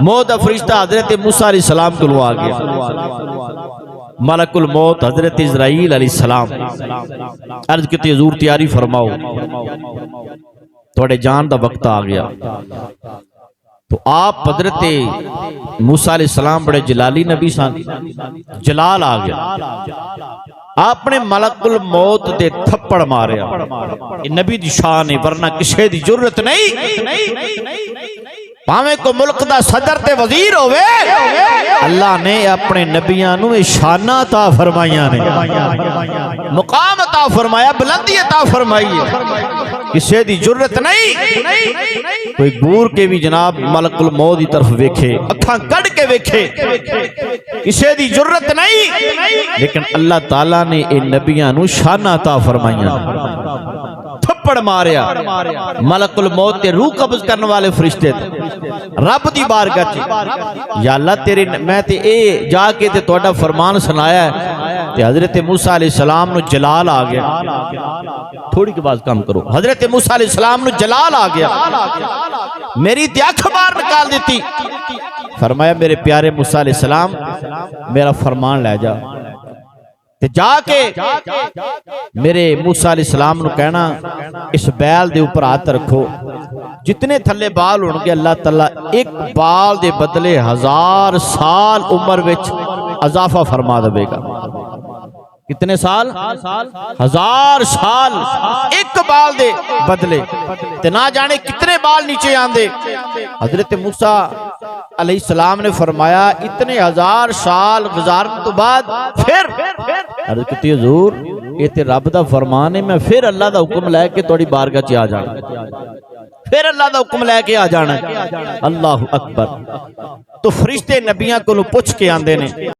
موت دا فرشتہ حضرت موسیٰ علیہ السلام کو آ گیا. ملک الموت حضرت اسرائیل علیہ السلام عرض کیتی حضور تیاری فرماؤ تھوڑے جان دا وقت آ گیا. تو آپ حضرت موسیٰ علیہ السلام بڑے جلالی نبی سن، جلال آ گیا. آپ نے ملک الموت دے تھپڑ ماریا. یہ نبی دی شان ہے، ورنہ کسی دی جرت نہیں. پاویں کو ملک دا صدر تے وزیر ہوئے، اللہ نے اپنے نبیاں نو شانہ عطا فرمائیاں نے، مقام عطا فرمایا، بلندی عطا فرمائی ہے. کسی دی جرت نہیں کوئی گور کے بھی جناب ملک الموت دی طرف ویکھے، اکھاں کڑ کے ویکھے، کسی دی جرت نہیں. لیکن اللہ تعالیٰ نے ان نبیاں نو شانہ عطا فرمائیاں. تھپڑ ماریا ملک الموت تے روح قبض کرنے والے فرشتے رب دی بارگاہ چ، یا اللہ تیرے میں تے اے جا کے تے تہاڈا فرمان سنایا ہے. تے حضرت موسیٰ علیہ السلام نو جلال آ گیا. تھوڑی کی بات کم کرو. حضرت موسیٰ علیہ السلام نو جلال آ گیا، میری تے اکھ باہر نکال دیتی. فرمایا میرے پیارے موسیٰ علیہ السلام میرا فرمان لے جا. تے جا کے میرے موسیٰ علیہ السلام نو کہنا اس بیل دے اوپر ہاتھ رکھو، جتنے تھلے بال ہون گے اللہ تعالیٰ ایک بال دے بدلے 1000 سال عمر وچ اضافہ فرما دے گا. کتنے سال؟ 1000 سال ایک بال دے بدلے. تے نہ جانے کتنے بال نیچے آندے. حضرت موسیٰ علیہ السلام نے فرمایا اتنے 1000 سال گزارنے تو بعد پھر عرض کیتی حضور یہ تے رب دا فرمان ہے، میں پھر اللہ دا حکم لے کے تھوڑی بارگاہ چ آ جانا، پھر اللہ دا حکم لے کے آ جانا. اللہ اکبر. تو فرشتے نبیاں کو پوچھ کے آندے نے